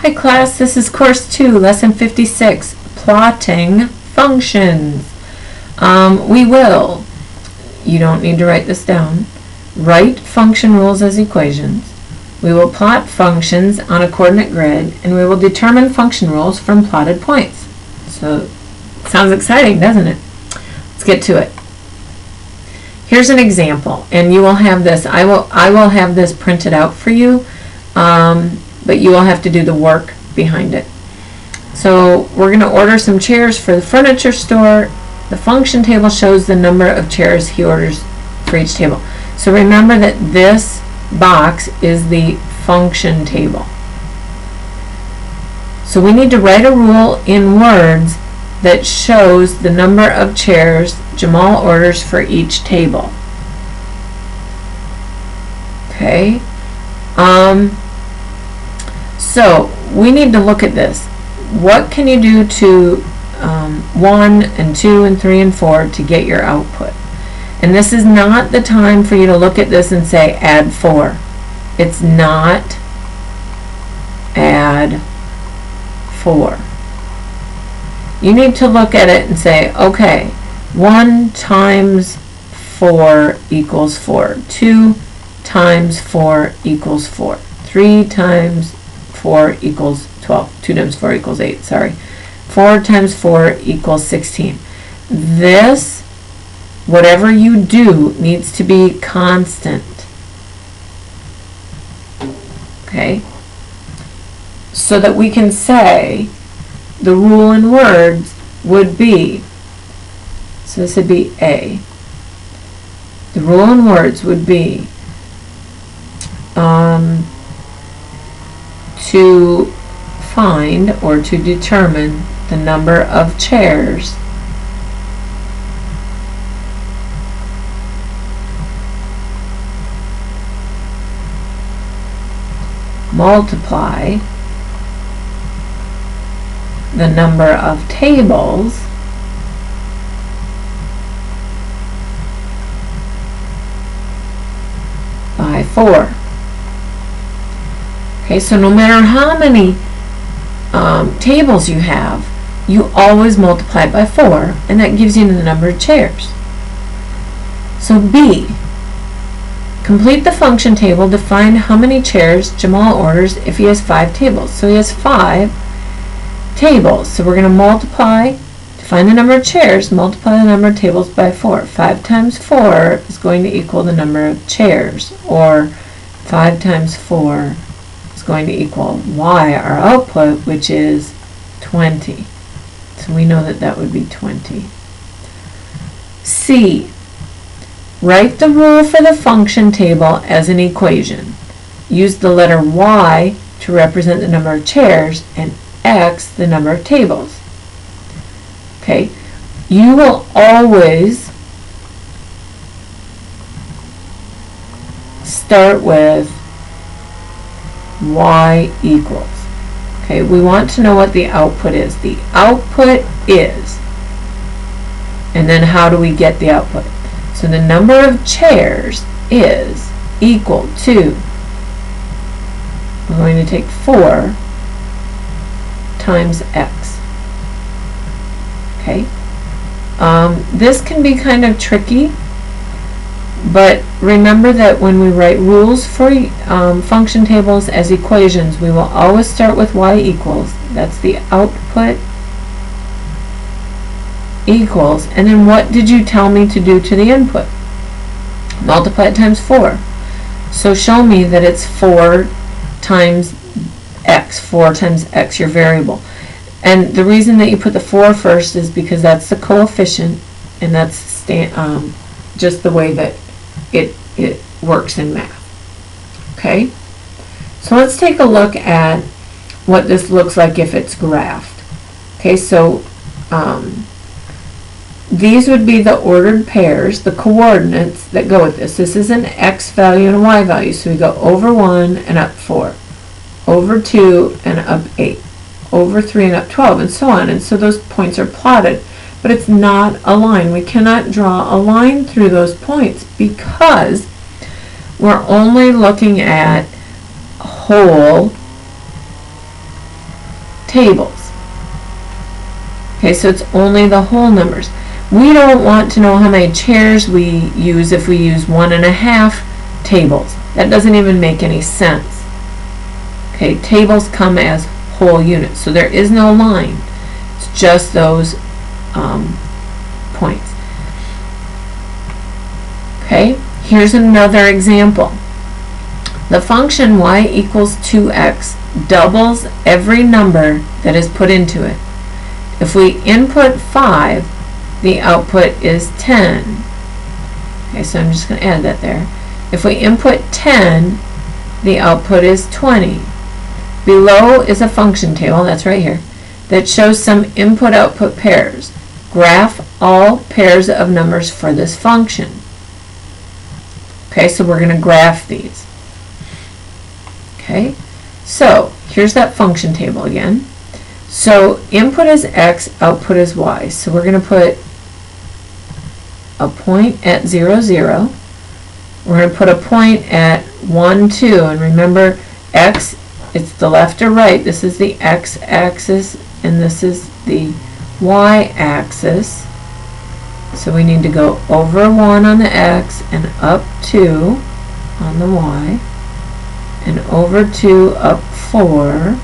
Hi class, this is course 2, lesson 56, plotting functions. We will, you don't need to write this down, write function rules as equations. We will plot functions on a coordinate grid, and we will determine function rules from plotted points. So, sounds exciting, doesn't it? Let's get to it. Here's an example, and you will have this, I will have this printed out for you, but you will have to do the work behind it. So we're going to order some chairs for the furniture store. The function table shows the number of chairs he orders for each table. So remember that this box is the function table. So we need to write a rule in words that shows the number of chairs Jamal orders for each table. Okay. So we need to look at this. What can you do to 1 and 2 and 3 and 4 to get your output? And this is not the time for you to look at this and say add 4. It's not add 4. You need to look at it and say, okay, 1 times 4 equals 4. 2 times 4 equals 4. 3 times 4 equals 12. 2 times 4 equals 8, sorry. 4 times 4 equals 16. This, whatever you do, needs to be constant. Okay? So that we can say the rule in words would be, so this would be A. The rule in words would be to find or to determine the number of chairs multiply the number of tables by 4. Okay, so no matter how many tables you have, you always multiply it by 4, and that gives you the number of chairs. So B, complete the function table to find how many chairs Jamal orders if he has 5 tables. So he has 5 tables. So we're going to multiply, to find the number of chairs, multiply the number of tables by 4. 5 times 4 is going to equal the number of chairs, or 5 times 4 is going to equal Y, our output, which is 20. So we know that that would be 20. C, write the rule for the function table as an equation. Use the letter Y to represent the number of chairs and X the number of tables. Okay, you will always start with Y equals. Okay, we want to know what the output is. The output is, and then how do we get the output? So the number of chairs is equal to, we're going to take 4 times X. Okay, this can be kind of tricky, but remember that when we write rules for function tables as equations, we will always start with Y equals. That's the output equals, and then what did you tell me to do to the input? Multiply it times 4. So show me that it's 4 times X, 4 times X, your variable. And the reason that you put the 4 first is because that's the coefficient, and that's just the way that it works in math. Okay? So let's take a look at what this looks like if it's graphed. Okay, so these would be the ordered pairs, the coordinates that go with this. This is an X value and a Y value, so we go over 1 and up 4, over 2 and up 8, over 3 and up 12, and so on. And so those points are plotted, but it's not a line. We cannot draw a line through those points because we're only looking at whole tables. Okay, so it's only the whole numbers. We don't want to know how many chairs we use if we use 1.5 tables. That doesn't even make any sense. Okay, tables come as whole units, so there is no line. It's just those points. Okay, here's another example. The function y equals 2x doubles every number that is put into it. If we input 5, the output is 10. Okay, so I'm just going to add that there. If we input 10, the output is 20. Below is a function table, that's right here, that shows some input-output pairs. Graph all pairs of numbers for this function. Okay, so we're going to graph these. Okay, so here's that function table again. So input is x, output is y. So we're going to put a point at 0, 0. We're going to put a point at 1, 2. And remember, x, it's the left or right. This is the x-axis, and this is the y-axis. So we need to go over 1 on the x and up 2 on the y, and over 2 up 4,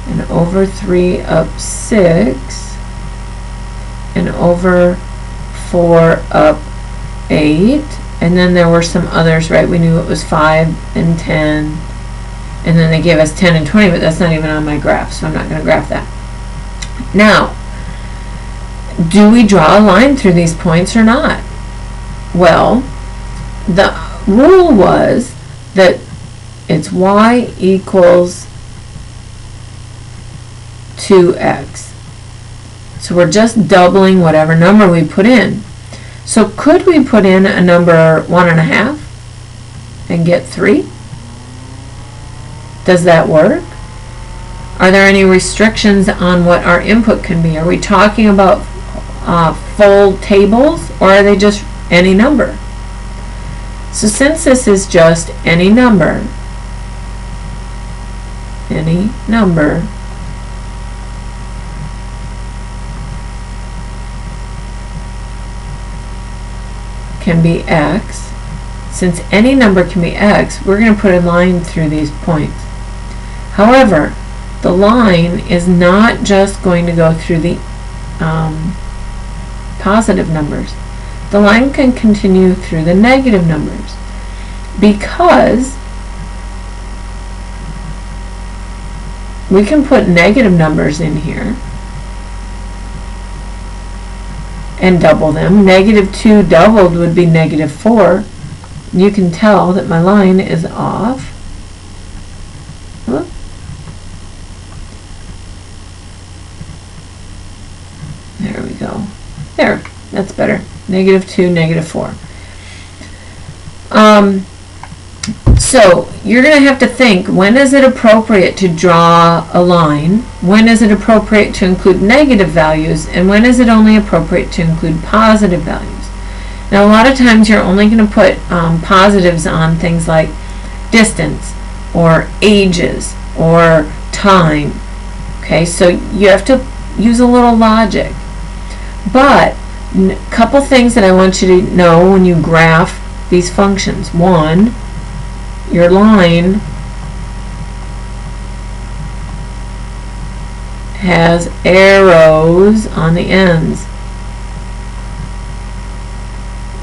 and over 3 up 6, and over 4 up 8, and then there were some others, right? We knew it was 5 and 10, and then they gave us 10 and 20, but that's not even on my graph, so I'm not going to graph that. Now, do we draw a line through these points or not? Well, the rule was that it's y equals 2x. So we're just doubling whatever number we put in. So could we put in a number 1.5 and get 3? Does that work? Are there any restrictions on what our input can be? Are we talking about full tables, or are they just any number? So since this is just any number, can be x. Since any number can be x, we're going to put a line through these points. However, the line is not just going to go through the positive numbers. The line can continue through the negative numbers, because we can put negative numbers in here and double them. -2 doubled would be -4. You can tell that my line is off. Whoop. There we go. There, that's better. -2, -4. So you're going to have to think, when is it appropriate to draw a line? When is it appropriate to include negative values? And when is it only appropriate to include positive values? Now, a lot of times you're only going to put positives on things like distance or ages or time. Okay, so you have to use a little logic. But a couple things that I want you to know when you graph these functions. One, your line has arrows on the ends.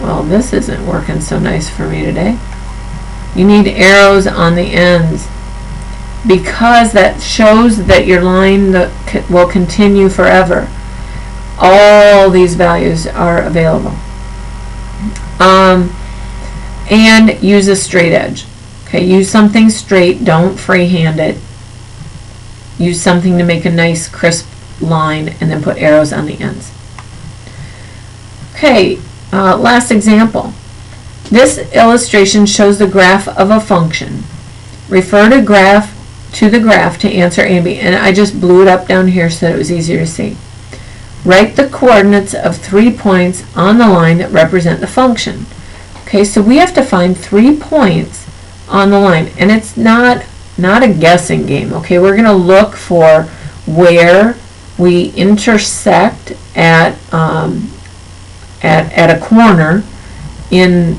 Well, this isn't working so nice for me today. You need arrows on the ends, because that shows that your line will continue forever. All these values are available. And use a straight edge. Okay, use something straight, don't freehand it. Use something to make a nice crisp line, and then put arrows on the ends. Okay, last example. This illustration shows the graph of a function. Refer to the graph to answer A and B. And I just blew it up down here so that it was easier to see. Write the coordinates of 3 points on the line that represent the function. Okay, so we have to find 3 points on the line, and it's not a guessing game. Okay, we're going to look for where we intersect at a corner in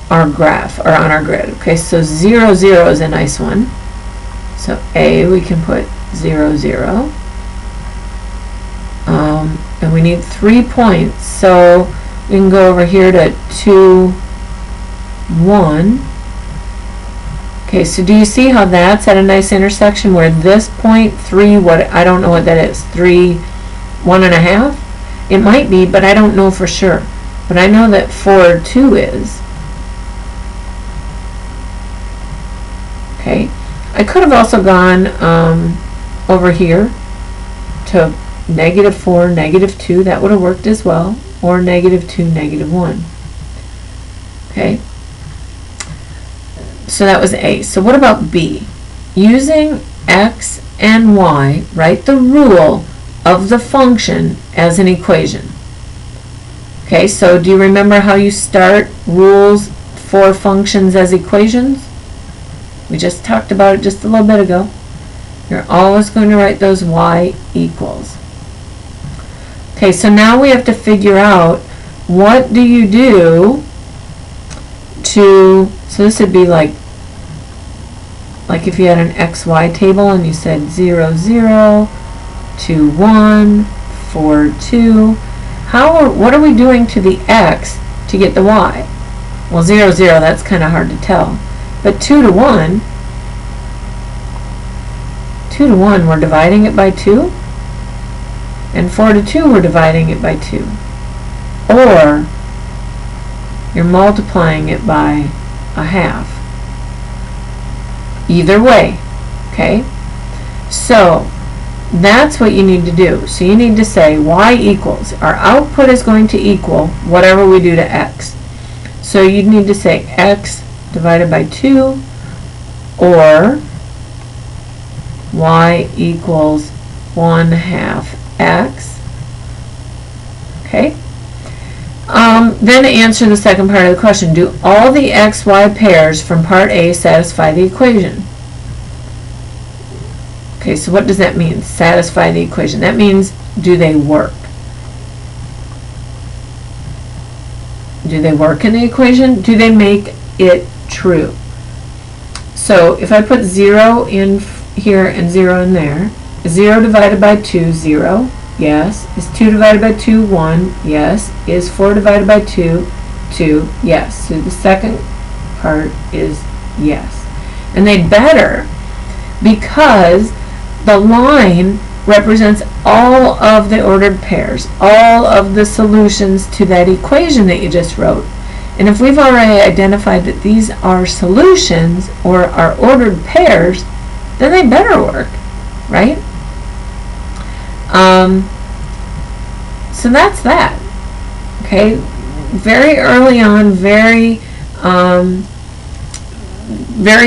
our graph, or on our grid. Okay, so 0, 0 is a nice one. So A, we can put 0, 0. And we need 3 points, so we can go over here to 2, 1. Okay, so do you see how that's at a nice intersection where this point, 3, what, I don't know what that is, 3, 1.5? It might be, but I don't know for sure. But I know that 4, 2 is. Okay, I could have also gone over here to -4, -2, that would have worked as well, or -2, -1. Okay, so that was A. So what about B? Using x and y, write the rule of the function as an equation. Okay, so do you remember how you start rules for functions as equations? We just talked about it just a little bit ago. You're always going to write those y equals. Okay, so now we have to figure out what do you do to, so this would be like if you had an xy table and you said 0, 0, 2, 1, 4, 2. What are we doing to the x to get the y? Well, 0, 0, that's kind of hard to tell. But 2 to 1, 2 to 1, we're dividing it by 2. And 4 to 2, we're dividing it by 2. Or you're multiplying it by a half. Either way, okay? So that's what you need to do. So you need to say y equals, our output is going to equal whatever we do to x. So you need to say x divided by 2, or y equals 1/2 x. Okay. Then answer the second part of the question. Do all the x, y pairs from part A satisfy the equation? Okay, so what does that mean? Satisfy the equation. That means, do they work? Do they work in the equation? Do they make it true? So if I put 0 in here and 0 in there, 0 divided by 2, 0. Yes. Is 2 divided by 2, 1? Yes. Is 4 divided by 2, 2? Yes. So the second part is yes. And they'd better, because the line represents all of the ordered pairs, all of the solutions to that equation that you just wrote. And if we've already identified that these are solutions or are ordered pairs, then they better work, right? So that's that. Okay, very early on, very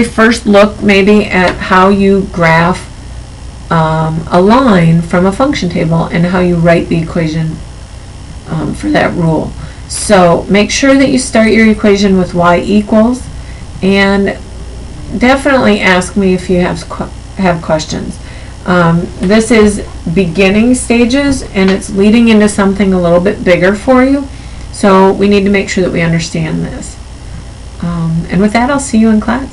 first look maybe at how you graph a line from a function table and how you write the equation for that rule. So make sure that you start your equation with y equals, and definitely ask me if you have questions. This is beginning stages, and it's leading into something a little bit bigger for you, so we need to make sure that we understand this. And with that, I'll see you in class.